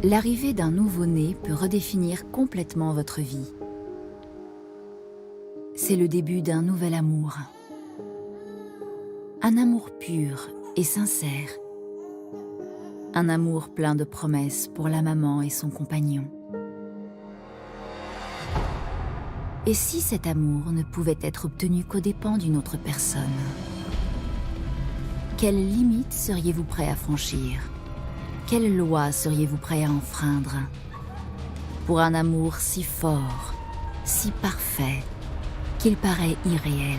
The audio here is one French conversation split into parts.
L'arrivée d'un nouveau-né peut redéfinir complètement votre vie. C'est le début d'un nouvel amour. Un amour pur et sincère. Un amour plein de promesses pour la maman et son compagnon. Et si cet amour ne pouvait être obtenu qu'aux dépens d'une autre personne? Quelles limites seriez-vous prêt à franchir? Quelle loi seriez-vous prêt à enfreindre? Pour un amour si fort, si parfait, qu'il paraît irréel.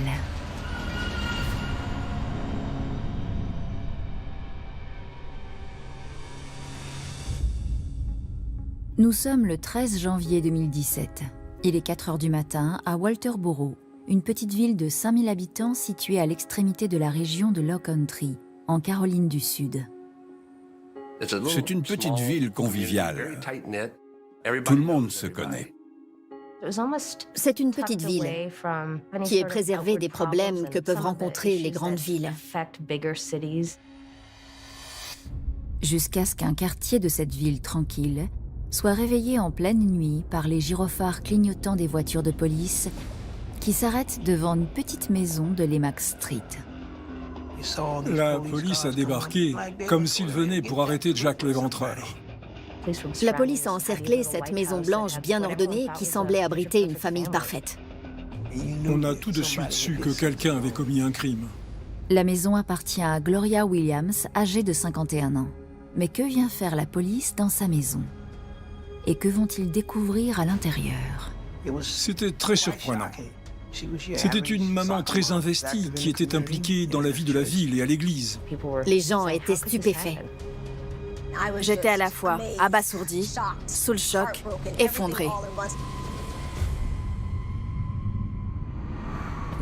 Nous sommes le 13 janvier 2017. Il est 4 heures du matin à Walterboro, une petite ville de 5000 habitants située à l'extrémité de la région de Low Country, en Caroline du Sud. C'est une petite ville conviviale. Tout le monde se connaît. C'est une petite ville qui est préservée des problèmes que peuvent rencontrer les grandes villes. Jusqu'à ce qu'un quartier de cette ville tranquille soit réveillé en pleine nuit par les gyrophares clignotants des voitures de police qui s'arrêtent devant une petite maison de Lemax Street. La police a débarqué comme s'ils venaient pour arrêter Jack l'Éventreur. La police a encerclé cette maison blanche bien ordonnée qui semblait abriter une famille parfaite. On a tout de suite su que quelqu'un avait commis un crime. La maison appartient à Gloria Williams, âgée de 51 ans. Mais que vient faire la police dans sa maison? Et que vont-ils découvrir à l'intérieur? C'était très surprenant. C'était une maman très investie qui était impliquée dans la vie de la ville et à l'église. Les gens étaient stupéfaits. J'étais à la fois abasourdi, sous le choc, effondré.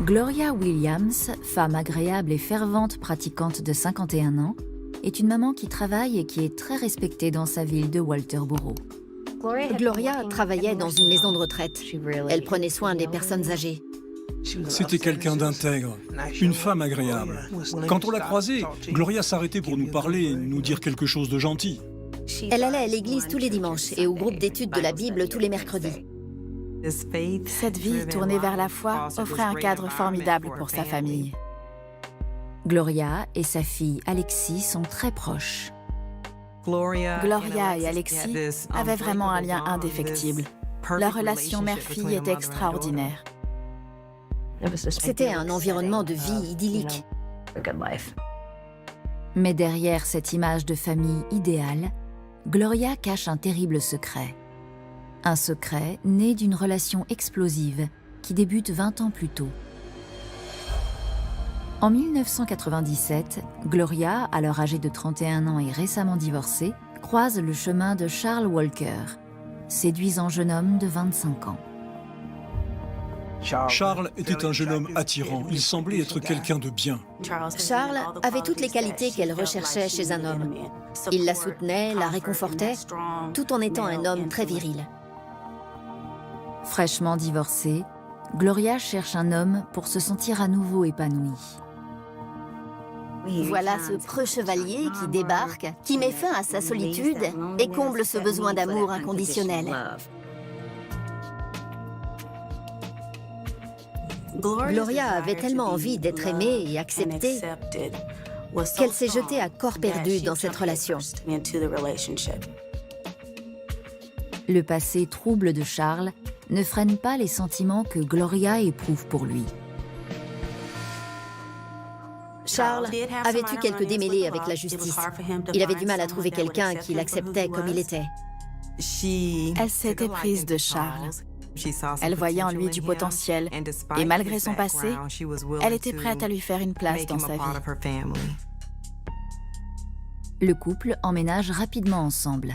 Gloria Williams, femme agréable et fervente pratiquante de 51 ans, est une maman qui travaille et qui est très respectée dans sa ville de Walterboro. Gloria travaillait dans une maison de retraite. Elle prenait soin des personnes âgées. C'était quelqu'un d'intègre, une femme agréable. Quand on l'a croisée, Gloria s'arrêtait pour nous parler, nous dire quelque chose de gentil. Elle allait à l'église tous les dimanches et au groupe d'études de la Bible tous les mercredis. Cette vie tournée vers la foi offrait un cadre formidable pour sa famille. Gloria et sa fille Alexis sont très proches. Gloria et Alexis avaient vraiment un lien indéfectible. Leur relation mère-fille était extraordinaire. C'était un environnement de vie idyllique. Mais derrière cette image de famille idéale, Gloria cache un terrible secret. Un secret né d'une relation explosive qui débute 20 ans plus tôt. En 1997, Gloria, alors âgée de 31 ans et récemment divorcée, croise le chemin de Charles Walker, séduisant jeune homme de 25 ans. Charles était un jeune homme attirant, il semblait être quelqu'un de bien. Charles avait toutes les qualités qu'elle recherchait chez un homme. Il la soutenait, la réconfortait, tout en étant un homme très viril. Fraîchement divorcée, Gloria cherche un homme pour se sentir à nouveau épanouie. Voilà ce preux chevalier qui débarque, qui met fin à sa solitude et comble ce besoin d'amour inconditionnel. Gloria avait tellement envie d'être aimée et acceptée qu'elle s'est jetée à corps perdu dans cette relation. Le passé trouble de Charles ne freine pas les sentiments que Gloria éprouve pour lui. Charles avait eu quelques démêlés avec la justice. Il avait du mal à trouver quelqu'un qui l'acceptait comme il était. Elle s'était prise de Charles. Elle voyait en lui du potentiel et malgré son passé, elle était prête à lui faire une place dans sa vie. Le couple emménage rapidement ensemble.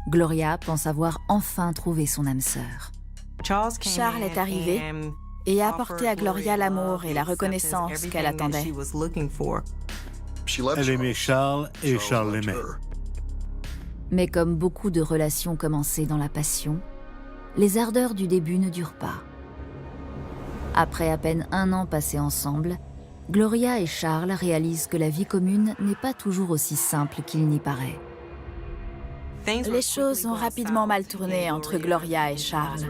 Gloria pense avoir enfin trouvé son âme sœur. Charles est arrivé et a apporté à Gloria l'amour et la reconnaissance qu'elle attendait. Elle aimait Charles et Charles l'aimait. Mais comme beaucoup de relations commencées dans la passion, les ardeurs du début ne durent pas. Après à peine 1 an passé ensemble, Gloria et Charles réalisent que la vie commune n'est pas toujours aussi simple qu'il n'y paraît. Les choses ont rapidement mal tourné entre Gloria et Charles.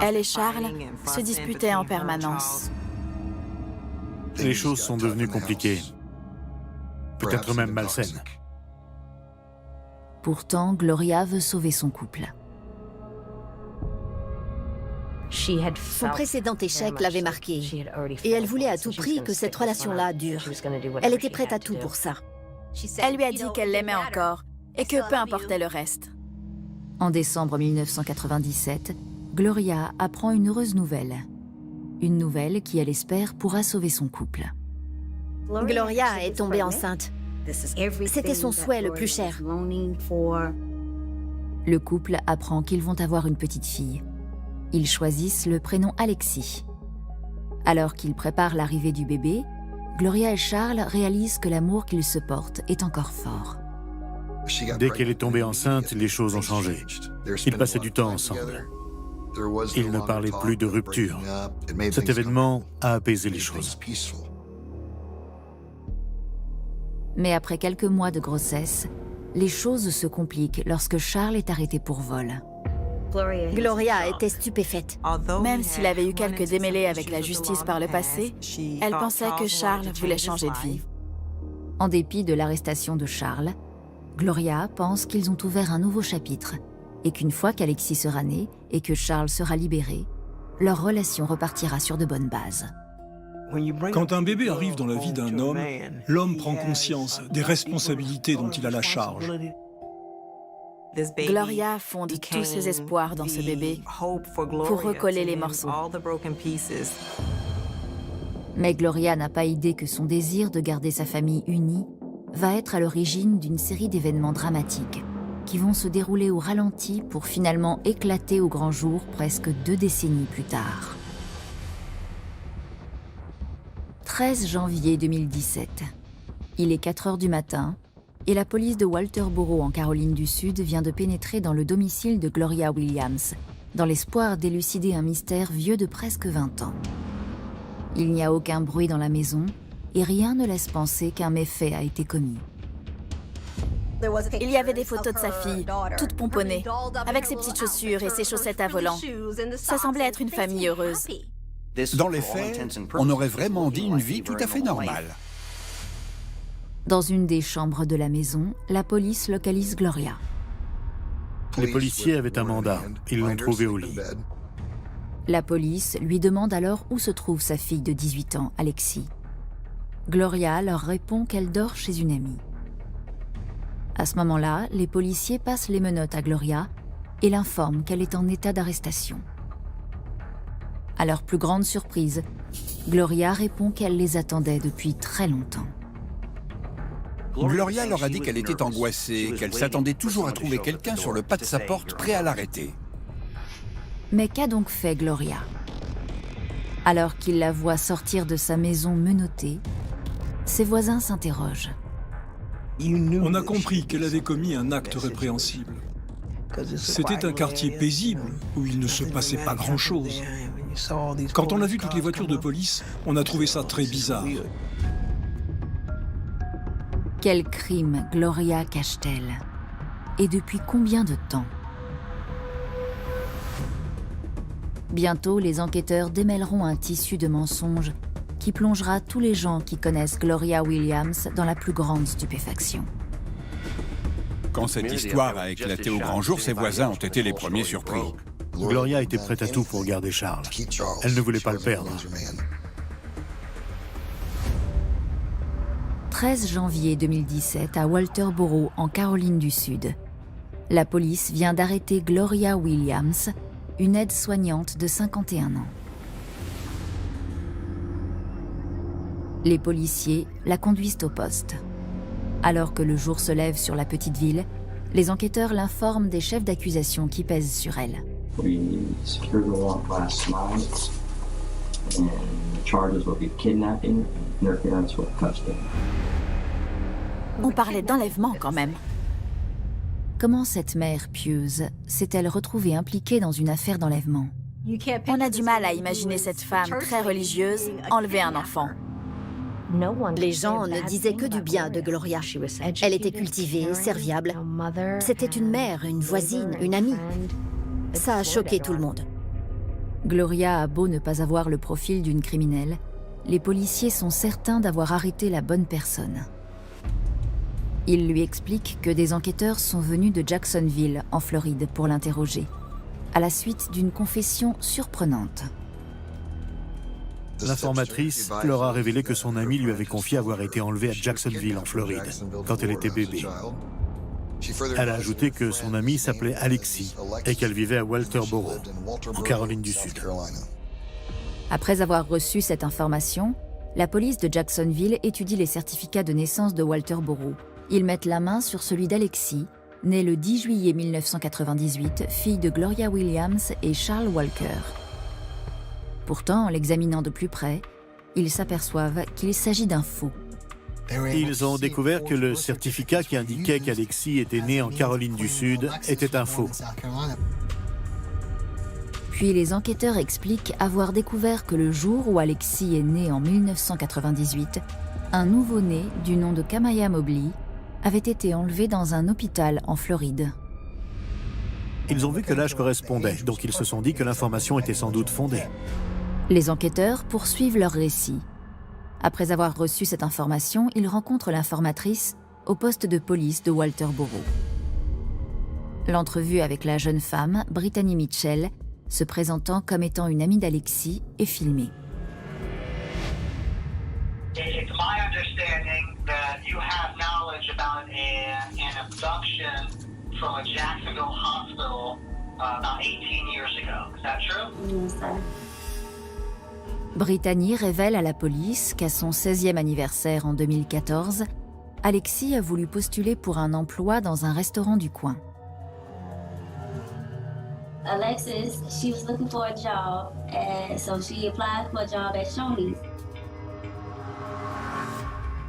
Elle et Charles se disputaient en permanence. Les choses sont devenues compliquées, peut-être même malsaines. Pourtant, Gloria veut sauver son couple. Son précédent échec l'avait marquée et elle voulait à tout prix que cette relation-là dure. Elle était prête à tout pour ça. Elle lui a dit qu'elle l'aimait encore et que peu importait le reste. En décembre 1997, Gloria apprend une heureuse nouvelle. Une nouvelle qui, elle espère, pourra sauver son couple. Gloria est tombée enceinte. C'était son souhait le plus cher. Le couple apprend qu'ils vont avoir une petite fille. Ils choisissent le prénom Alexis. Alors qu'ils préparent l'arrivée du bébé, Gloria et Charles réalisent que l'amour qu'ils se portent est encore fort. Dès qu'elle est tombée enceinte, les choses ont changé. Ils passaient du temps ensemble. Ils ne parlaient plus de rupture. Cet événement a apaisé les choses. Mais après quelques mois de grossesse, les choses se compliquent lorsque Charles est arrêté pour vol. Gloria était stupéfaite. Même s'il avait eu quelques démêlés avec la justice par le passé, elle pensait que Charles voulait changer de vie. En dépit de l'arrestation de Charles, Gloria pense qu'ils ont ouvert un nouveau chapitre et qu'une fois qu'Alexis sera né et que Charles sera libéré, leur relation repartira sur de bonnes bases. Quand un bébé arrive dans la vie d'un homme, l'homme prend conscience des responsabilités dont il a la charge. Gloria fonde tous ses espoirs dans ce bébé pour recoller les morceaux. Mais Gloria n'a pas idée que son désir de garder sa famille unie va être à l'origine d'une série d'événements dramatiques qui vont se dérouler au ralenti pour finalement éclater au grand jour presque 2 décennies plus tard. 13 janvier 2017. Il est 4 heures du matin et la police de Walterboro en Caroline du Sud vient de pénétrer dans le domicile de Gloria Williams, dans l'espoir d'élucider un mystère vieux de presque 20 ans. Il n'y a aucun bruit dans la maison et rien ne laisse penser qu'un méfait a été commis. Il y avait des photos de sa fille, toute pomponnée, avec ses petites chaussures et ses chaussettes à volant. Ça semblait être une famille heureuse. Dans les faits, on aurait vraiment dit une vie tout à fait normale. Dans une des chambres de la maison, la police localise Gloria. Les policiers avaient un mandat. Ils l'ont trouvée au lit. La police lui demande alors où se trouve sa fille de 18 ans, Alexis. Gloria leur répond qu'elle dort chez une amie. À ce moment-là, les policiers passent les menottes à Gloria et l'informent qu'elle est en état d'arrestation. À leur plus grande surprise, Gloria répond qu'elle les attendait depuis très longtemps. Gloria leur a dit qu'elle était angoissée, qu'elle s'attendait toujours à trouver quelqu'un sur le pas de sa porte prêt à l'arrêter. Mais qu'a donc fait Gloria? Alors qu'il la voit sortir de sa maison menottée, ses voisins s'interrogent. On a compris qu'elle avait commis un acte répréhensible. C'était un quartier paisible où il ne se passait pas grand-chose. Quand on a vu toutes les voitures de police, on a trouvé ça très bizarre. Quel crime Gloria cache-t-elle? Et depuis combien de temps? Bientôt, les enquêteurs démêleront un tissu de mensonges qui plongera tous les gens qui connaissent Gloria Williams dans la plus grande stupéfaction. Quand cette histoire a éclaté au grand jour, ses voisins ont été les premiers surpris. Gloria était prête à tout pour garder Charles. Elle ne voulait pas le perdre. 13 janvier 2017 à Walterboro, en Caroline du Sud. La police vient d'arrêter Gloria Williams, une aide-soignante de 51 ans. Les policiers la conduisent au poste. Alors que le jour se lève sur la petite ville, les enquêteurs l'informent des chefs d'accusation qui pèsent sur elle. On parlait d'enlèvement quand même. Comment cette mère pieuse s'est-elle retrouvée impliquée dans une affaire d'enlèvement? On a du mal à imaginer cette femme très religieuse enlever un enfant. Les gens ne disaient que du bien de Gloria. Elle était cultivée, serviable. C'était une mère, une voisine, une amie. Ça a choqué tout le monde. Gloria a beau ne pas avoir le profil d'une criminelle, les policiers sont certains d'avoir arrêté la bonne personne. Ils lui expliquent que des enquêteurs sont venus de Jacksonville, en Floride, pour l'interroger, à la suite d'une confession surprenante. L'informatrice leur a révélé que son amie lui avait confié avoir été enlevée à Jacksonville, en Floride, quand elle était bébé. Elle a ajouté que son amie s'appelait Alexis et qu'elle vivait à Walterboro, en Caroline du Sud. Après avoir reçu cette information, la police de Jacksonville étudie les certificats de naissance de Walterboro. Ils mettent la main sur celui d'Alexis, née le 10 juillet 1998, fille de Gloria Williams et Charles Walker. Pourtant, en l'examinant de plus près, ils s'aperçoivent qu'il s'agit d'un faux. Ils ont découvert que le certificat qui indiquait qu'Alexis était né en Caroline du Sud était un faux. Puis les enquêteurs expliquent avoir découvert que le jour où Alexis est né en 1998, un nouveau-né du nom de Kamaya Mobley avait été enlevé dans un hôpital en Floride. Ils ont vu que l'âge correspondait, donc ils se sont dit que l'information était sans doute fondée. Les enquêteurs poursuivent leur récit. Après avoir reçu cette information, ils rencontrent l'informatrice au poste de police de Walterboro. L'entrevue avec la jeune femme, Brittany Mitchell, se présentant comme étant une amie d'Alexis, est filmée. It's my understanding that you have knowledge about an abduction from a Jacksonville hospital about 18 years ago. Is that true? Yes, sir. Brittany révèle à la police qu'à son 16e anniversaire en 2014, Alexis a voulu postuler pour un emploi dans un restaurant du coin. Alexis, she was looking for a job, and so she applied for a job at Shoney's.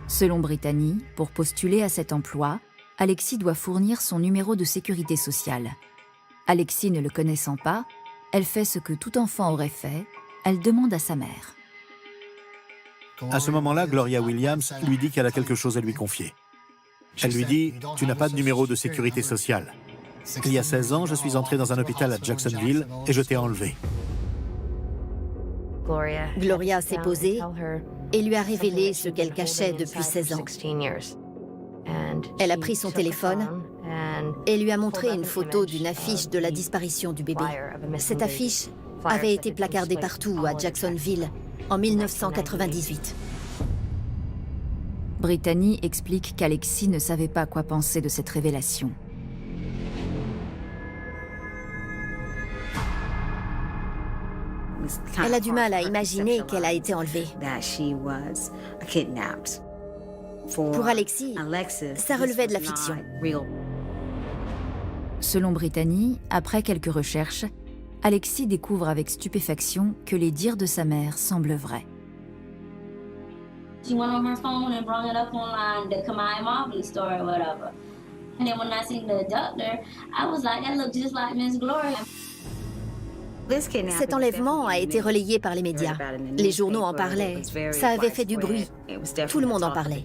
Selon Brittany, pour postuler à cet emploi, Alexis doit fournir son numéro de sécurité sociale. Alexis ne le connaissant pas, elle fait ce que tout enfant aurait fait, elle demande à sa mère. À ce moment-là, Gloria Williams lui dit qu'elle a quelque chose à lui confier. Elle lui dit « Tu n'as pas de numéro de sécurité sociale. Il y a 16 ans, je suis entrée dans un hôpital à Jacksonville et je t'ai enlevée. » Gloria s'est posée et lui a révélé ce qu'elle cachait depuis 16 ans. Elle a pris son téléphone et lui a montré une photo d'une affiche de la disparition du bébé. Cette affiche avait été placardée partout à Jacksonville en 1998. Brittany explique qu'Alexis ne savait pas quoi penser de cette révélation. Elle a du mal à imaginer qu'elle a été enlevée. Pour Alexis, ça relevait de la fiction. Selon Brittany, après quelques recherches, Alexis découvre avec stupéfaction que les dires de sa mère semblent vrais. She went on her phone and brought it up online, the Kamaya Mobley story or whatever. And then when I seen the abductor, I was like, that looked just like Miss Gloria. Cet enlèvement a été relayé par les médias. Les journaux en parlaient. Ça avait fait du bruit. Tout le monde en parlait.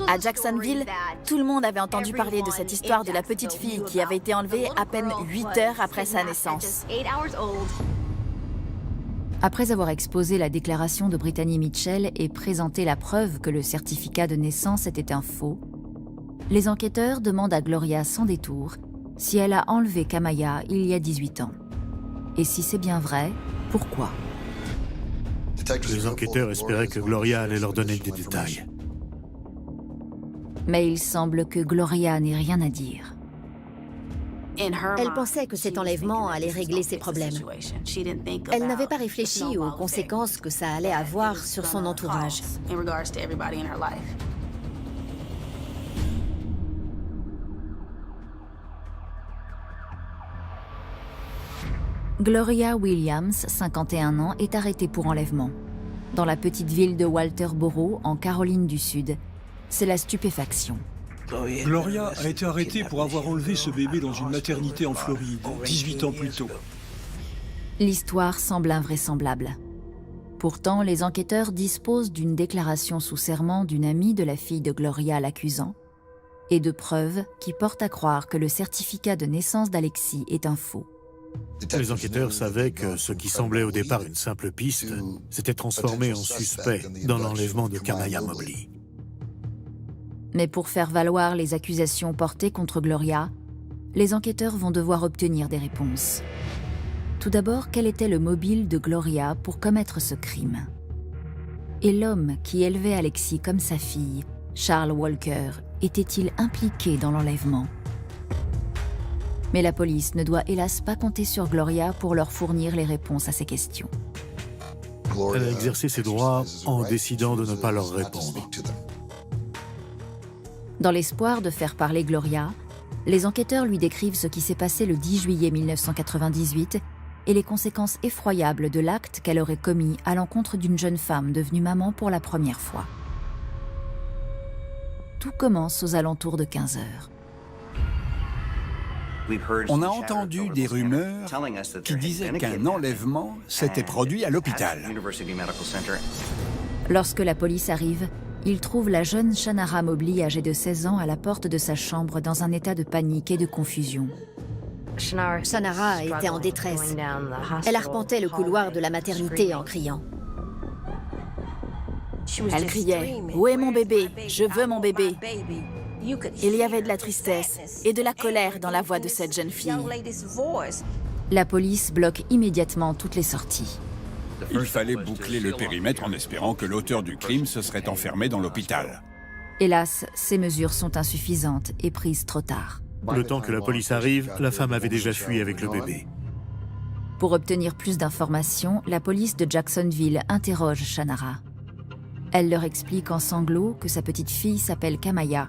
À Jacksonville, tout le monde avait entendu parler de cette histoire de la petite fille qui avait été enlevée à peine 8 heures après sa naissance. Après avoir exposé la déclaration de Brittany Mitchell et présenté la preuve que le certificat de naissance était un faux, les enquêteurs demandent à Gloria sans détour si elle a enlevé Kamaya il y a 18 ans. Et si c'est bien vrai, pourquoi? Les enquêteurs espéraient que Gloria allait leur donner des détails. Mais il semble que Gloria n'ait rien à dire. Elle pensait que cet enlèvement allait régler ses problèmes. Elle n'avait pas réfléchi aux conséquences que ça allait avoir sur son entourage. Gloria Williams, 51 ans, est arrêtée pour enlèvement. Dans la petite ville de Walterboro, en Caroline du Sud, c'est la stupéfaction. Gloria a été arrêtée pour avoir enlevé ce bébé dans une maternité en Floride, 18 ans plus tôt. L'histoire semble invraisemblable. Pourtant, les enquêteurs disposent d'une déclaration sous serment d'une amie de la fille de Gloria l'accusant et de preuves qui portent à croire que le certificat de naissance d'Alexis est un faux. Les enquêteurs savaient que ce qui semblait au départ une simple piste s'était transformé en suspect dans l'enlèvement de Kamaya Mobley. Mais pour faire valoir les accusations portées contre Gloria, les enquêteurs vont devoir obtenir des réponses. Tout d'abord, quel était le mobile de Gloria pour commettre ce crime? Et l'homme qui élevait Alexis comme sa fille, Charles Walker, était-il impliqué dans l'enlèvement? Mais la police ne doit hélas pas compter sur Gloria pour leur fournir les réponses à ces questions. Elle a exercé ses droits en décidant de ne pas leur répondre. Dans l'espoir de faire parler Gloria, les enquêteurs lui décrivent ce qui s'est passé le 10 juillet 1998 et les conséquences effroyables de l'acte qu'elle aurait commis à l'encontre d'une jeune femme devenue maman pour la première fois. Tout commence aux alentours de 15 heures. On a entendu des rumeurs qui disaient qu'un enlèvement s'était produit à l'hôpital. Lorsque la police arrive, ils trouvent la jeune Shanara Mobley âgée de 16 ans à la porte de sa chambre dans un état de panique et de confusion. Shanara était en détresse. Elle arpentait le couloir de la maternité en criant. Elle criait « Où est mon bébé? Je veux mon bébé !» Il y avait de la tristesse et de la colère dans la voix de cette jeune fille. La police bloque immédiatement toutes les sorties. Il fallait boucler le périmètre en espérant que l'auteur du crime se serait enfermé dans l'hôpital. Hélas, ces mesures sont insuffisantes et prises trop tard. Le temps que la police arrive, la femme avait déjà fui avec le bébé. Pour obtenir plus d'informations, la police de Jacksonville interroge Shanara. Elle leur explique en sanglots que sa petite fille s'appelle Kamaya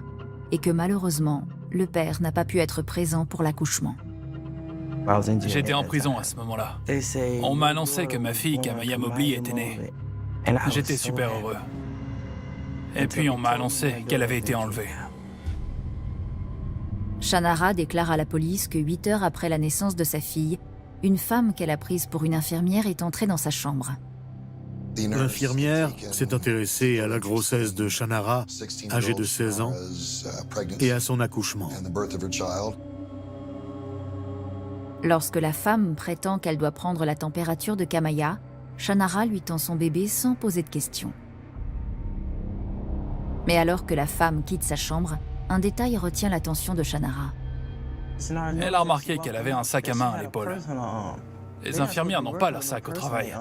et que malheureusement, le père n'a pas pu être présent pour l'accouchement. J'étais en prison à ce moment-là. On m'a annoncé que ma fille, Kamaya Mobley, était née. J'étais super heureux. Et puis on m'a annoncé qu'elle avait été enlevée. Shanara déclare à la police que 8 heures après la naissance de sa fille, une femme qu'elle a prise pour une infirmière est entrée dans sa chambre. L'infirmière s'est intéressée à la grossesse de Shanara, âgée de 16 ans, et à son accouchement. Lorsque la femme prétend qu'elle doit prendre la température de Kamaya, Shanara lui tend son bébé sans poser de questions. Mais alors que la femme quitte sa chambre, un détail retient l'attention de Shanara. Elle a remarqué qu'elle avait un sac à main à l'épaule. Les infirmières n'ont pas leur sac au travail.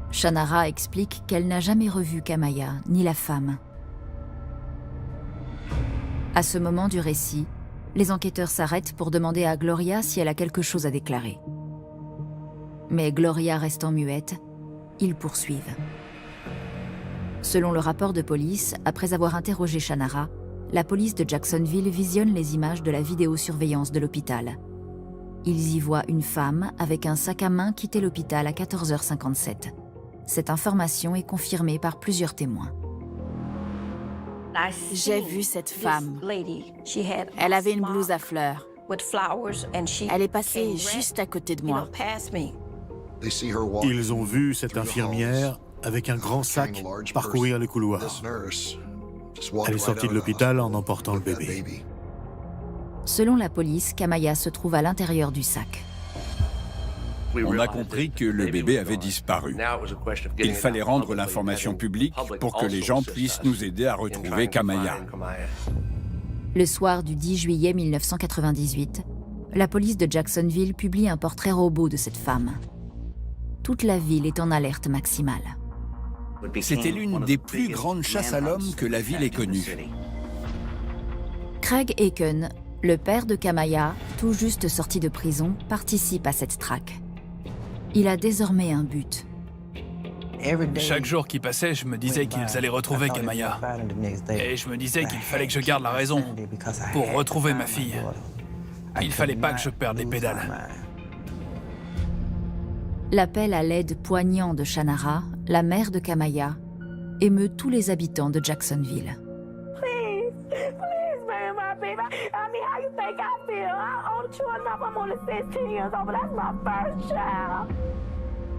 Shanara explique qu'elle n'a jamais revu Kamaya, ni la femme. À ce moment du récit, les enquêteurs s'arrêtent pour demander à Gloria si elle a quelque chose à déclarer. Mais Gloria restant muette, ils poursuivent. Selon le rapport de police, après avoir interrogé Shanara, la police de Jacksonville visionne les images de la vidéosurveillance de l'hôpital. Ils y voient une femme avec un sac à main quitter l'hôpital à 14h57. Cette information est confirmée par plusieurs témoins. J'ai vu cette femme. Elle avait une blouse à fleurs. Elle est passée juste à côté de moi. Ils ont vu cette infirmière avec un grand sac parcourir les couloirs. Elle est sortie de l'hôpital en emportant le bébé. Selon la police, Kamaya se trouve à l'intérieur du sac. On a compris que le bébé avait disparu. Il fallait rendre l'information publique pour que les gens puissent nous aider à retrouver Kamaya. Le soir du 10 juillet 1998, la police de Jacksonville publie un portrait robot de cette femme. Toute la ville est en alerte maximale. C'était l'une des plus grandes chasses à l'homme que la ville ait connue. Craig Aiken, le père de Kamaya, tout juste sorti de prison, participe à cette traque. Il a désormais un but. Chaque jour qui passait, je me disais qu'ils allaient retrouver Kamaya. Et je me disais qu'il fallait que je garde la raison pour retrouver ma fille. Il fallait pas que je perde les pédales. L'appel à l'aide poignant de Shanara, la mère de Kamaya, émeut tous les habitants de Jacksonville.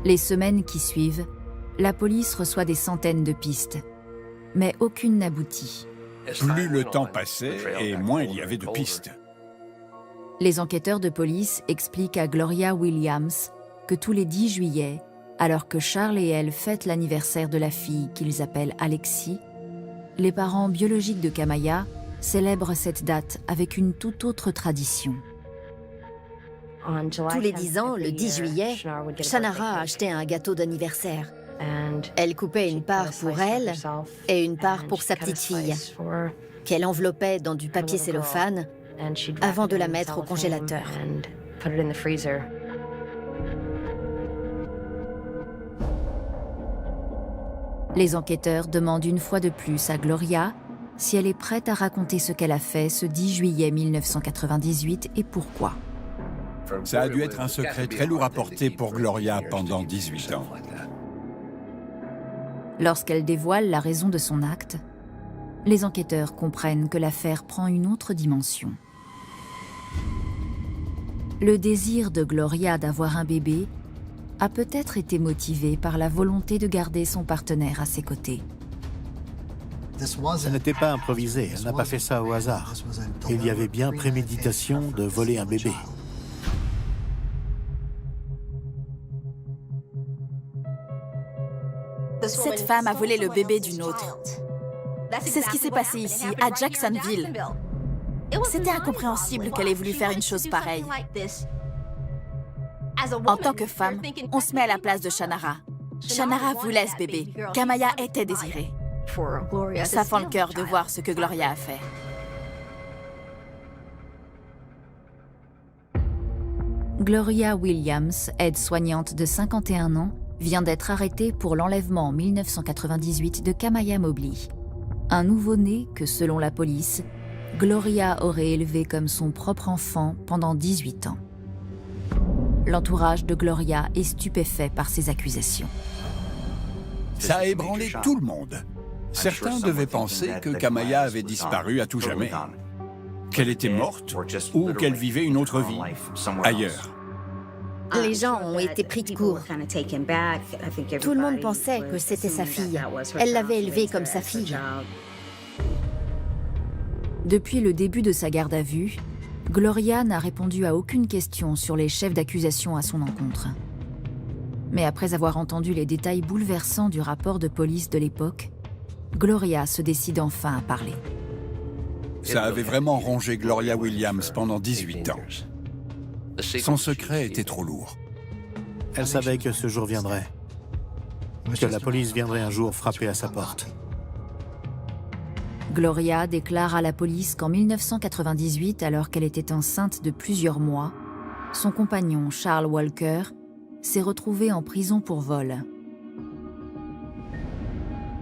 Les semaines qui suivent, La police reçoit des centaines de pistes, mais aucune n'aboutit. Plus le temps passait et moins il y avait de pistes. Les enquêteurs de police expliquent à Gloria Williams que tous les 10 juillet, alors que Charles et elle fêtent l'anniversaire de la fille qu'ils appellent Alexis, les parents biologiques de Kamaya célèbrent cette date avec une toute autre tradition. Tous les 10 ans, le 10 juillet, Shannara achetait un gâteau d'anniversaire. Elle coupait une part pour elle et une part pour sa petite fille, qu'elle enveloppait dans du papier cellophane avant de la mettre au congélateur. Les enquêteurs demandent une fois de plus à Gloria si elle est prête à raconter ce qu'elle a fait ce 10 juillet 1998 et pourquoi. Ça a dû être un secret très lourd à porter pour Gloria pendant 18 ans. Lorsqu'elle dévoile la raison de son acte, les enquêteurs comprennent que l'affaire prend une autre dimension. Le désir de Gloria d'avoir un bébé a peut-être été motivé par la volonté de garder son partenaire à ses côtés. Ça n'était pas improvisé, elle n'a pas fait ça au hasard. Il y avait bien préméditation de voler un bébé. Cette femme a volé le bébé d'une autre. C'est ce qui s'est passé ici, à Jacksonville. C'était incompréhensible qu'elle ait voulu faire une chose pareille. En tant que femme, on se met à la place de Shannara. Shannara voulait ce bébé. Kamaya était désirée. Ça fend le cœur de voir ce que Gloria a fait. Gloria Williams, aide-soignante de 51 ans, vient d'être arrêtée pour l'enlèvement en 1998 de Kamaya Mobley, un nouveau-né que, selon la police, Gloria aurait élevé comme son propre enfant pendant 18 ans. L'entourage de Gloria est stupéfait par ces accusations. Ça a ébranlé tout le monde. Certains devaient penser que Kamaya avait disparu à tout jamais, qu'elle était morte ou qu'elle vivait une autre vie, ailleurs. Les gens ont été pris de court. Tout le monde pensait que c'était sa fille. Elle l'avait élevée comme sa fille. Depuis le début de sa garde à vue, Gloria n'a répondu à aucune question sur les chefs d'accusation à son encontre. Mais après avoir entendu les détails bouleversants du rapport de police de l'époque, Gloria se décide enfin à parler. Ça avait vraiment rongé Gloria Williams pendant 18 ans. Son secret était trop lourd. Elle savait que ce jour viendrait, que la police viendrait un jour frapper à sa porte. Gloria déclare à la police qu'en 1998, alors qu'elle était enceinte de plusieurs mois, son compagnon Charles Walker s'est retrouvé en prison pour vol.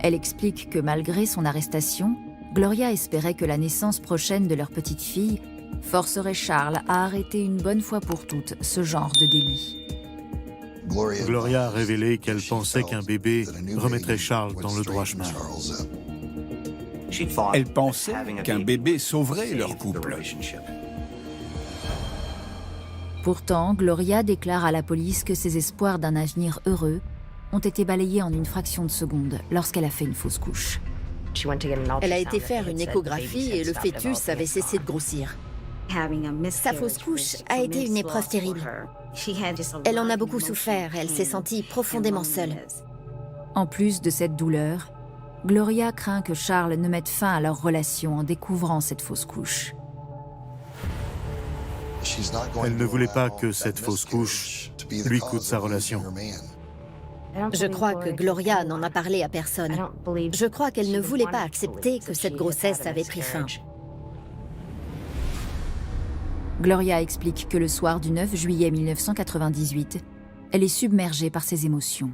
Elle explique que malgré son arrestation, Gloria espérait que la naissance prochaine de leur petite fille forcerait Charles à arrêter une bonne fois pour toutes ce genre de délit. Gloria a révélé qu'elle pensait qu'un bébé remettrait Charles dans le droit chemin. Elle pensait qu'un bébé sauverait leur couple. Pourtant, Gloria déclare à la police que ses espoirs d'un avenir heureux ont été balayés en une fraction de seconde lorsqu'elle a fait une fausse couche. Elle a été faire une échographie et le fœtus avait cessé de grossir. Sa fausse couche a été une épreuve terrible. Elle en a beaucoup souffert, elle s'est sentie profondément seule. En plus de cette douleur, Gloria craint que Charles ne mette fin à leur relation en découvrant cette fausse couche. Elle ne voulait pas que cette fausse couche lui coûte sa relation. Je crois que Gloria n'en a parlé à personne. Je crois qu'elle ne voulait pas accepter que cette grossesse avait pris fin. Gloria explique que le soir du 9 juillet 1998, elle est submergée par ses émotions.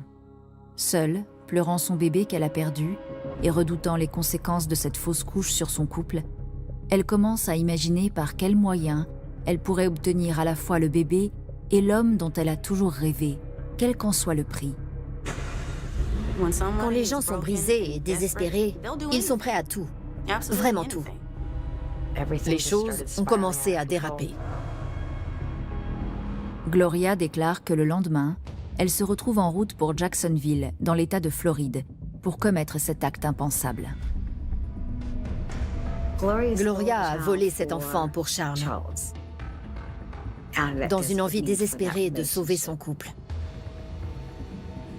Seule, pleurant son bébé qu'elle a perdu et redoutant les conséquences de cette fausse couche sur son couple, elle commence à imaginer par quels moyens elle pourrait obtenir à la fois le bébé et l'homme dont elle a toujours rêvé, quel qu'en soit le prix. Quand les gens sont brisés et désespérés, ils sont prêts à tout, vraiment tout. Les choses ont commencé à déraper. Gloria déclare que le lendemain, elle se retrouve en route pour Jacksonville, dans l'État de Floride, pour commettre cet acte impensable. Gloria a volé cet enfant pour Charles, dans une envie désespérée de sauver son couple.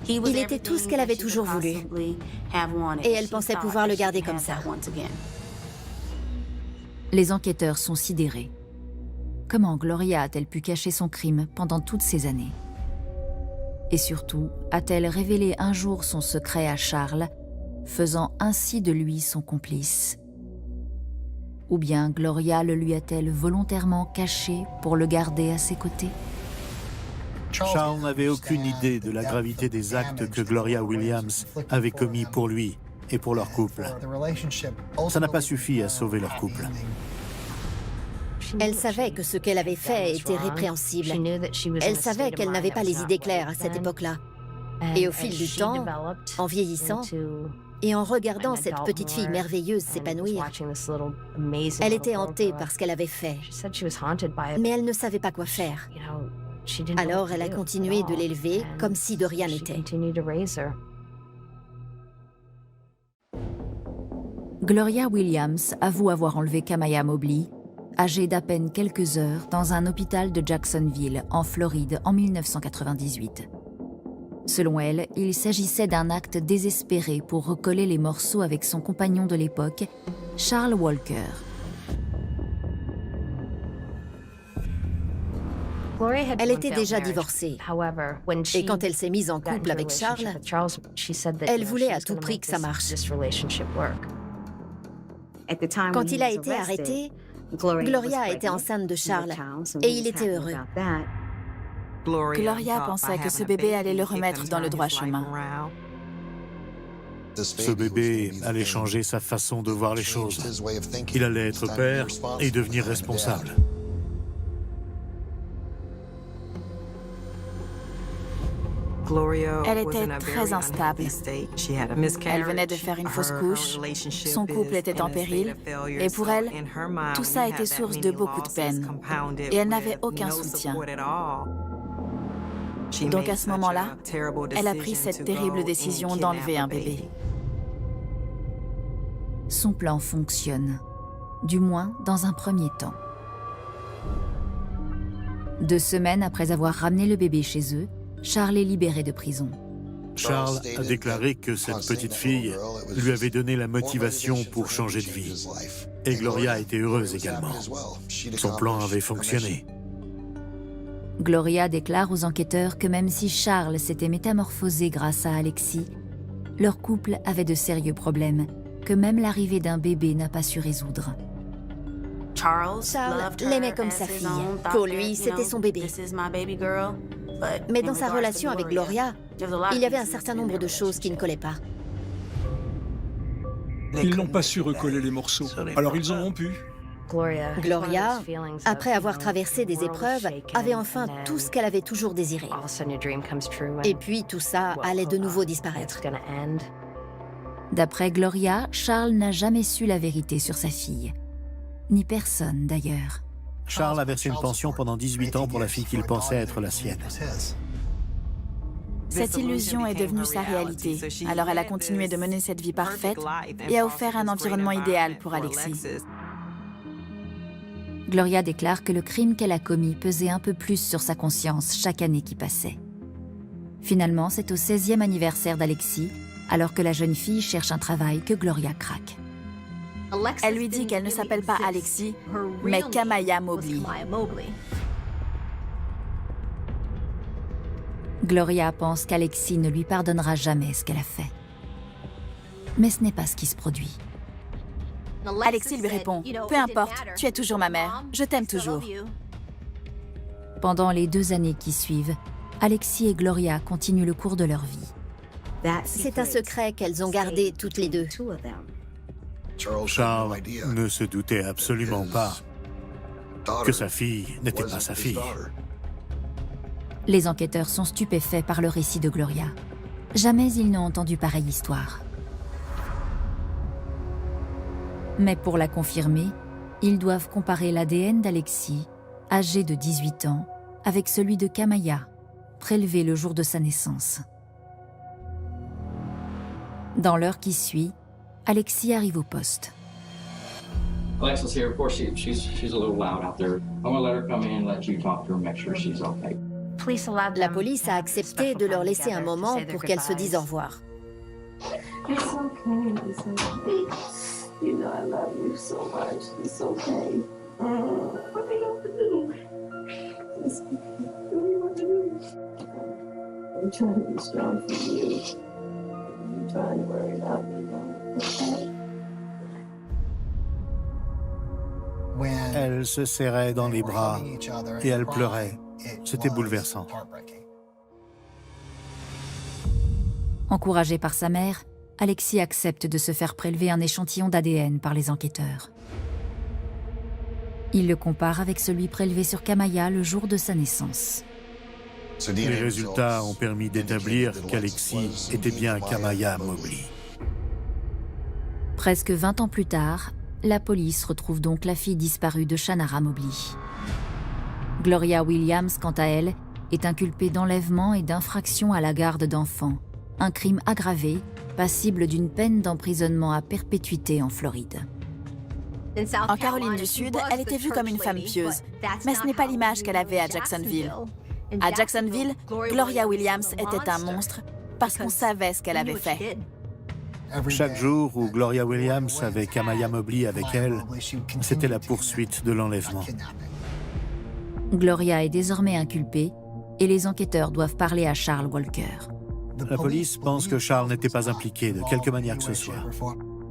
Il était tout ce qu'elle avait toujours voulu, et elle pensait pouvoir le garder comme ça. Les enquêteurs sont sidérés. Comment Gloria a-t-elle pu cacher son crime pendant toutes ces années? Et surtout, a-t-elle révélé un jour son secret à Charles, faisant ainsi de lui son complice? Ou bien Gloria le lui a-t-elle volontairement caché pour le garder à ses côtés? Charles n'avait aucune idée de la gravité des actes que Gloria Williams avait commis pour lui et pour leur couple. Ça n'a pas suffi à sauver leur couple. Elle savait que ce qu'elle avait fait était répréhensible. Elle savait qu'elle n'avait pas les idées claires à cette époque-là. Et au fil du temps, en vieillissant, et en regardant cette petite fille merveilleuse s'épanouir, elle était hantée par ce qu'elle avait fait. Mais elle ne savait pas quoi faire. Alors elle a continué de l'élever comme si de rien n'était. Gloria Williams avoue avoir enlevé Kamaya Mobley, âgée d'à peine quelques heures, dans un hôpital de Jacksonville, en Floride, en 1998. Selon elle, il s'agissait d'un acte désespéré pour recoller les morceaux avec son compagnon de l'époque, Charles Walker. Elle était déjà divorcée. Et quand elle s'est mise en couple avec Charles, elle voulait à tout prix que ça marche. Quand il a été arrêté, Gloria était enceinte de Charles et il était heureux. Gloria pensait que ce bébé allait le remettre dans le droit chemin. Ce bébé allait changer sa façon de voir les choses. Il allait être père et devenir responsable. Elle était très instable. Elle venait de faire une fausse couche, son couple était en péril, et pour elle, tout ça était source de beaucoup de peine, et elle n'avait aucun soutien. Donc à ce moment-là, elle a pris cette terrible décision d'enlever un bébé. Son plan fonctionne, du moins dans un premier temps. 2 semaines après avoir ramené le bébé chez eux, Charles est libéré de prison. Charles a déclaré que cette petite fille lui avait donné la motivation pour changer de vie. Et Gloria était heureuse également. Son plan avait fonctionné. Gloria déclare aux enquêteurs que même si Charles s'était métamorphosé grâce à Alexis, leur couple avait de sérieux problèmes que même l'arrivée d'un bébé n'a pas su résoudre. Charles l'aimait comme sa fille. Pour lui, c'était son bébé. Mais dans sa relation avec Gloria, il y avait un certain nombre de choses qui ne collaient pas. Ils n'ont pas su recoller les morceaux, alors ils ont rompu. Gloria, après avoir traversé des épreuves, avait enfin tout ce qu'elle avait toujours désiré. Et puis tout ça allait de nouveau disparaître. D'après Gloria, Charles n'a jamais su la vérité sur sa fille. Ni personne d'ailleurs. Charles a versé une pension pendant 18 ans pour la fille qu'il pensait être la sienne. Cette illusion est devenue sa réalité, alors elle a continué de mener cette vie parfaite et a offert un environnement idéal pour Alexis. Gloria déclare que le crime qu'elle a commis pesait un peu plus sur sa conscience chaque année qui passait. Finalement, c'est au 16e anniversaire d'Alexis, alors que la jeune fille cherche un travail, que Gloria craque. Elle lui dit qu'elle ne s'appelle pas Alexis, mais Kamaya Mobley. Gloria pense qu'Alexis ne lui pardonnera jamais ce qu'elle a fait. Mais ce n'est pas ce qui se produit. Alexis lui répond « Peu importe, tu es toujours ma mère, je t'aime toujours. » Pendant les 2 années qui suivent, Alexis et Gloria continuent le cours de leur vie. C'est un secret qu'elles ont gardé toutes les deux. Charles ne se doutait absolument pas que sa fille n'était pas sa fille. Les enquêteurs sont stupéfaits par le récit de Gloria. Jamais ils n'ont entendu pareille histoire. Mais pour la confirmer, ils doivent comparer l'ADN d'Alexis, âgé de 18 ans, avec celui de Kamaya, prélevée le jour de sa naissance. Dans l'heure qui suit, Alexis arrive au poste. Alexa's here. Of course, she's a little loud out there. I'm gonna let her come in, let you talk to her, make sure she's okay. La police a accepté de leur laisser un moment pour qu'elles se disent au revoir. It's okay. It's okay. You know I love you so much. It's okay. What do you have to do? It's okay. What do you want to do? I'm trying to be strong for you. I'm trying to worry about you. Okay? Elles se serraient dans les bras et elles pleuraient. C'était bouleversant. Encouragé par sa mère, Alexis accepte de se faire prélever un échantillon d'ADN par les enquêteurs. Il le compare avec celui prélevé sur Kamaya le jour de sa naissance. Les résultats ont permis d'établir qu'Alexis était bien Kamaya Mobley. Presque 20 ans plus tard, la police retrouve donc la fille disparue de Shanara Mobley. Gloria Williams, quant à elle, est inculpée d'enlèvement et d'infraction à la garde d'enfants, un crime aggravé, passible d'une peine d'emprisonnement à perpétuité en Floride. En Caroline du Sud, elle était vue comme une femme pieuse, mais ce n'est pas l'image qu'elle avait à Jacksonville. À Jacksonville, Gloria Williams était un monstre parce qu'on savait ce qu'elle avait fait. Chaque jour où Gloria Williams avait Kamaya Mobley avec elle, c'était la poursuite de l'enlèvement. Gloria est désormais inculpée et les enquêteurs doivent parler à Charles Walker. La police pense que Charles n'était pas impliqué de quelque manière que ce soit.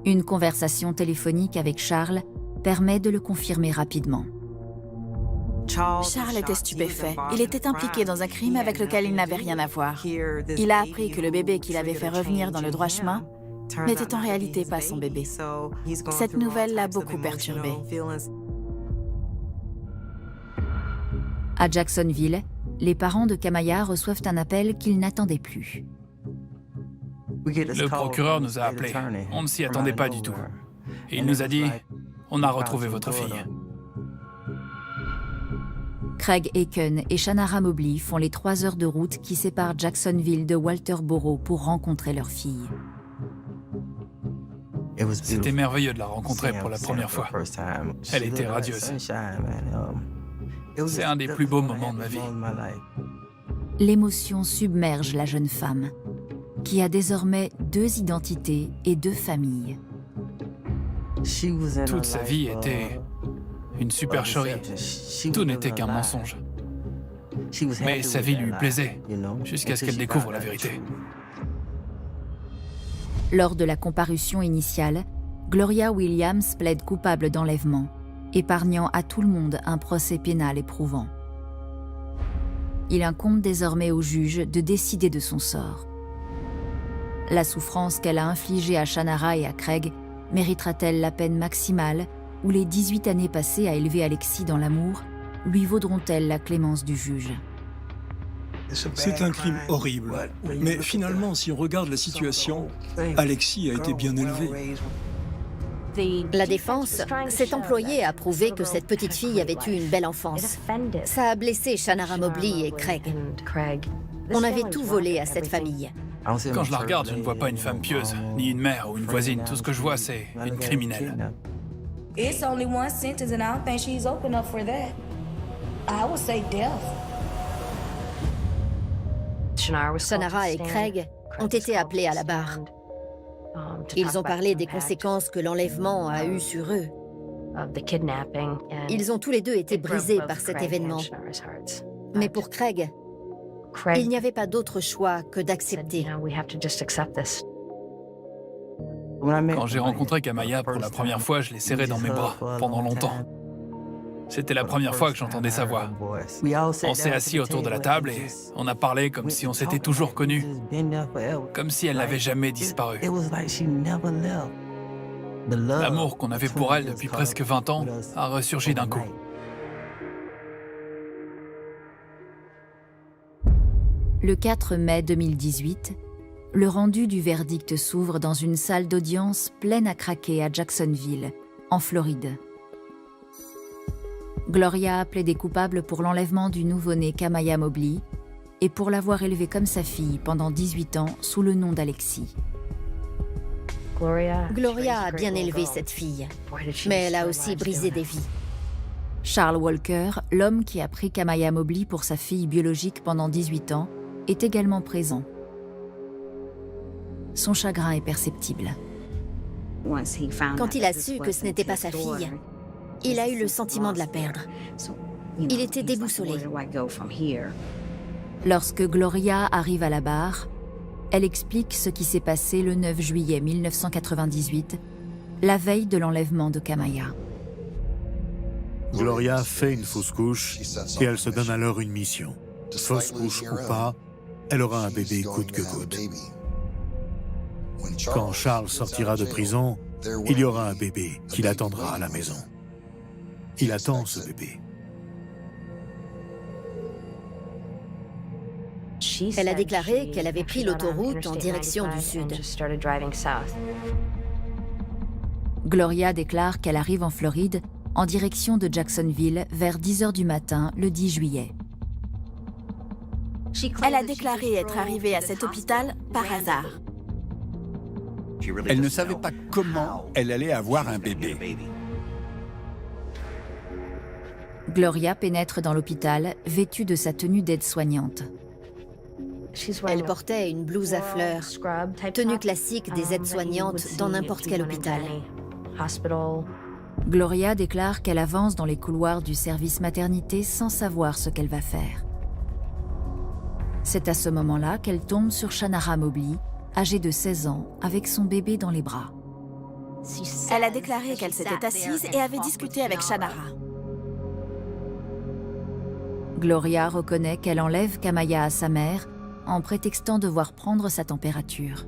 Une conversation téléphonique avec Charles permet de le confirmer rapidement. Charles était stupéfait. Il était impliqué dans un crime avec lequel il n'avait rien à voir. Il a appris que le bébé qu'il avait fait revenir dans le droit chemin n'était en réalité pas son bébé. Cette nouvelle l'a beaucoup perturbé. À Jacksonville, les parents de Kamaya reçoivent un appel qu'ils n'attendaient plus. Le procureur nous a appelés. On ne s'y attendait pas du tout. Et il nous a dit « On a retrouvé votre fille ». Craig Aiken et Shanara Mobley font les 3 heures de route qui séparent Jacksonville de Walterboro pour rencontrer leur fille. C'était merveilleux de la rencontrer pour la première fois. Elle était radieuse. C'est un des plus beaux moments de ma vie. L'émotion submerge la jeune femme, qui a désormais 2 identités et 2 familles. Toute sa vie était une supercherie. Tout n'était qu'un mensonge. Mais sa vie lui plaisait, jusqu'à ce qu'elle découvre la vérité. Lors de la comparution initiale, Gloria Williams plaide coupable d'enlèvement, épargnant à tout le monde un procès pénal éprouvant. Il incombe désormais au juge de décider de son sort. La souffrance qu'elle a infligée à Shanara et à Craig méritera-t-elle la peine maximale ou les 18 années passées à élever Alexis dans l'amour lui vaudront-elles la clémence du juge? C'est un crime horrible. Mais finalement, si on regarde la situation, Alexis a été bien élevé. La défense s'est employée à prouver que cette petite fille avait eu une belle enfance. Ça a blessé Shanara Mobley et Craig. On avait tout volé à cette famille. Quand je la regarde, je ne vois pas une femme pieuse, ni une mère ou une voisine. Tout ce que je vois, c'est une criminelle. It's only one sentence and I don't think she's open up for that. I would say death. Shanara et Craig ont été appelés à la barre. Ils ont parlé des conséquences que l'enlèvement a eues sur eux. Ils ont tous les deux été brisés par cet événement. Mais pour Craig, il n'y avait pas d'autre choix que d'accepter. Quand j'ai rencontré Kamaya pour la première fois, je l'ai serrée dans mes bras pendant longtemps. C'était la première fois que j'entendais sa voix. On s'est assis autour de la table et on a parlé comme si on s'était toujours connus, comme si elle n'avait jamais disparu. L'amour qu'on avait pour elle depuis presque 20 ans a ressurgi d'un coup. Le 4 mai 2018, le rendu du verdict s'ouvre dans une salle d'audience pleine à craquer à Jacksonville, en Floride. Gloria a plaidé coupable pour l'enlèvement du nouveau-né Kamaya Mobley et pour l'avoir élevée comme sa fille pendant 18 ans sous le nom d'Alexis. Gloria a bien élevé cette fille, mais elle a aussi brisé des vies. Charles Walker, l'homme qui a pris Kamaya Mobley pour sa fille biologique pendant 18 ans, est également présent. Son chagrin est perceptible. Quand il a su que ce n'était pas sa fille, il a eu le sentiment de la perdre. Il était déboussolé. Lorsque Gloria arrive à la barre, elle explique ce qui s'est passé le 9 juillet 1998, la veille de l'enlèvement de Kamaya. Gloria fait une fausse couche et elle se donne alors une mission. Fausse couche ou pas, elle aura un bébé coûte que coûte. Quand Charles sortira de prison, il y aura un bébé qui l'attendra à la maison. Il attend ce bébé. Elle a déclaré qu'elle avait pris l'autoroute en direction du sud. Gloria déclare qu'elle arrive en Floride en direction de Jacksonville vers 10 h du matin le 10 juillet. Elle a déclaré être arrivée à cet hôpital par hasard. Elle ne savait pas comment elle allait avoir un bébé. Gloria pénètre dans l'hôpital vêtue de sa tenue d'aide-soignante. Elle portait une blouse à fleurs, tenue classique des aides-soignantes dans n'importe quel hôpital. Gloria déclare qu'elle avance dans les couloirs du service maternité sans savoir ce qu'elle va faire. C'est à ce moment-là qu'elle tombe sur Shanara Mobley, âgée de 16 ans, avec son bébé dans les bras. Elle a déclaré qu'elle s'était assise et avait discuté avec Shanara. Gloria reconnaît qu'elle enlève Kamaya à sa mère en prétextant devoir prendre sa température.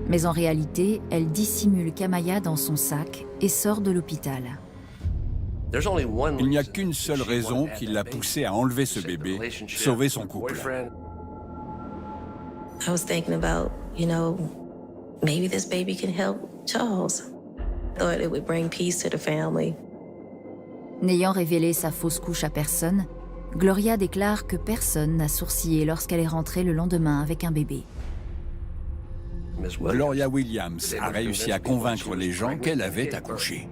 Mais en réalité, elle dissimule Kamaya dans son sac et sort de l'hôpital. Il n'y a qu'une seule raison qui l'a poussée à enlever ce bébé, sauver son couple. I was thinking about, maybe this baby can help Charles. Thought it would bring peace to the family. N'ayant révélé sa fausse couche à personne, Gloria déclare que personne n'a sourcillé lorsqu'elle est rentrée le lendemain avec un bébé. Gloria Williams a réussi à convaincre les gens qu'elle avait accouché.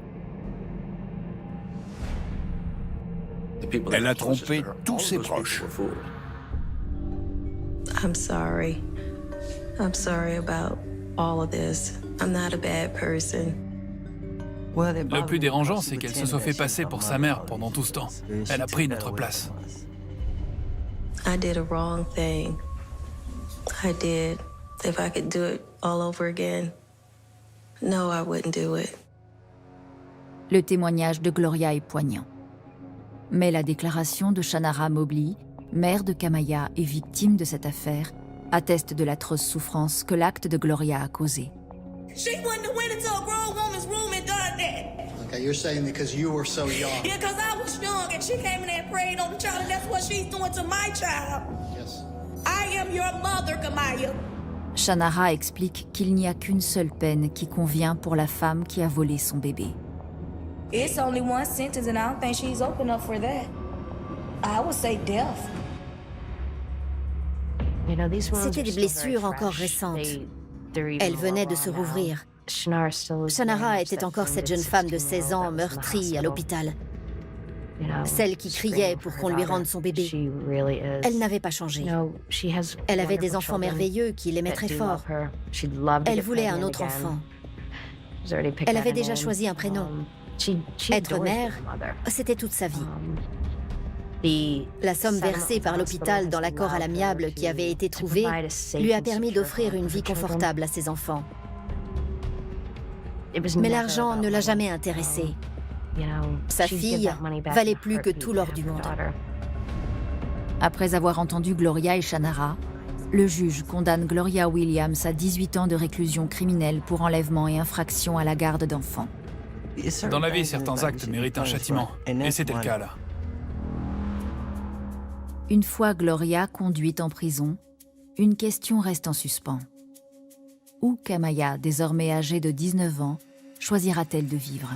Elle a trompé tous ses proches. I'm sorry. I'm sorry about all of this. I'm not a bad person. Le plus dérangeant, c'est qu'elle se soit fait passer pour sa mère pendant tout ce temps. Elle a pris notre place. I did a wrong thing. I did. If I could do it all over again, no, I wouldn't do it. Le témoignage de Gloria est poignant. Mais la déclaration de Shanara Mobley, mère de Kamaya et victime de cette affaire, atteste de l'atroce souffrance que l'acte de Gloria a causée. She wouldn't have went into a grown woman's room and done that. Okay, you're saying because you were so young. Yeah, because I was young and she came in there and prayed on the child, and that's what she's doing to my child. Yes. I am your mother, Kamaya. Shanara explique qu'il n'y a qu'une seule peine qui convient pour la femme qui a volé son bébé. It's only one sentence and I don't think she's open up for that. I would say death. C'était des blessures encore récentes. Elle venait de se rouvrir. Shanara était encore cette jeune femme de 16 ans meurtrie à l'hôpital. Celle qui criait pour qu'on lui rende son bébé. Elle n'avait pas changé. Elle avait des enfants merveilleux qui l'aimaient très fort. Elle voulait un autre enfant. Elle avait déjà choisi un prénom. Être mère, c'était toute sa vie. La somme versée par l'hôpital dans l'accord à l'amiable qui avait été trouvé lui a permis d'offrir une vie confortable à ses enfants. Mais l'argent ne l'a jamais intéressée. Sa fille valait plus que tout l'or du monde. Après avoir entendu Gloria et Shanara, le juge condamne Gloria Williams à 18 ans de réclusion criminelle pour enlèvement et infraction à la garde d'enfants. Dans la vie, certains actes méritent un châtiment, et c'était le cas là. Une fois Gloria conduite en prison, une question reste en suspens. Où Kamaya, désormais âgée de 19 ans, choisira-t-elle de vivre?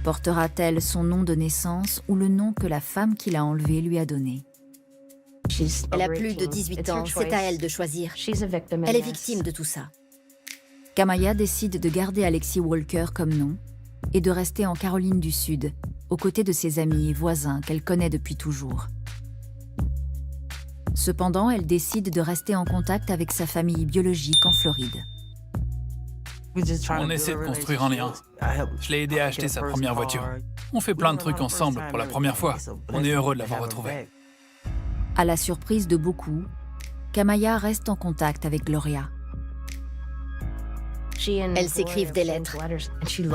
Portera-t-elle son nom de naissance ou le nom que la femme qui l'a enlevée lui a donné? Elle a plus de 18 ans, c'est à elle de choisir. Elle est victime de tout ça. Kamaya décide de garder Alexis Walker comme nom et de rester en Caroline du Sud, aux côtés de ses amis et voisins qu'elle connaît depuis toujours. Cependant, elle décide de rester en contact avec sa famille biologique en Floride. On essaie de construire un lien. Je l'ai aidé à acheter sa première voiture. On fait plein de trucs ensemble pour la première fois. On est heureux de l'avoir retrouvée. À la surprise de beaucoup, Kamaya reste en contact avec Gloria. Elles s'écrivent des lettres.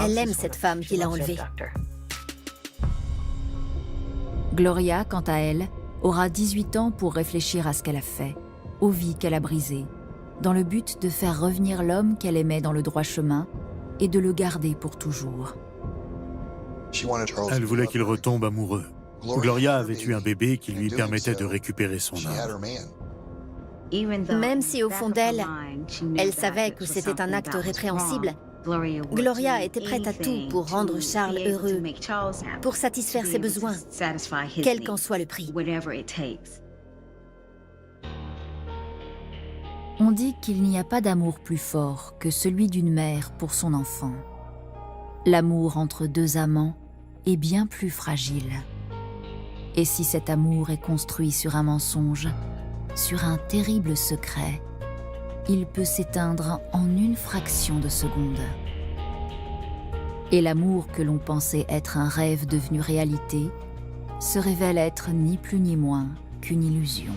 Elle aime cette femme qui l'a enlevée. Gloria, quant à elle, aura 18 ans pour réfléchir à ce qu'elle a fait, aux vies qu'elle a brisées, dans le but de faire revenir l'homme qu'elle aimait dans le droit chemin et de le garder pour toujours. Elle voulait qu'il retombe amoureux. Gloria avait eu un bébé qui lui permettait de récupérer son âme. Même si au fond d'elle, elle savait que c'était un acte répréhensible, Gloria était prête à tout pour rendre Charles heureux, pour satisfaire ses besoins, quel qu'en soit le prix. On dit qu'il n'y a pas d'amour plus fort que celui d'une mère pour son enfant. L'amour entre deux amants est bien plus fragile. Et si cet amour est construit sur un mensonge, sur un terrible secret, il peut s'éteindre en une fraction de seconde. Et l'amour que l'on pensait être un rêve devenu réalité se révèle être ni plus ni moins qu'une illusion.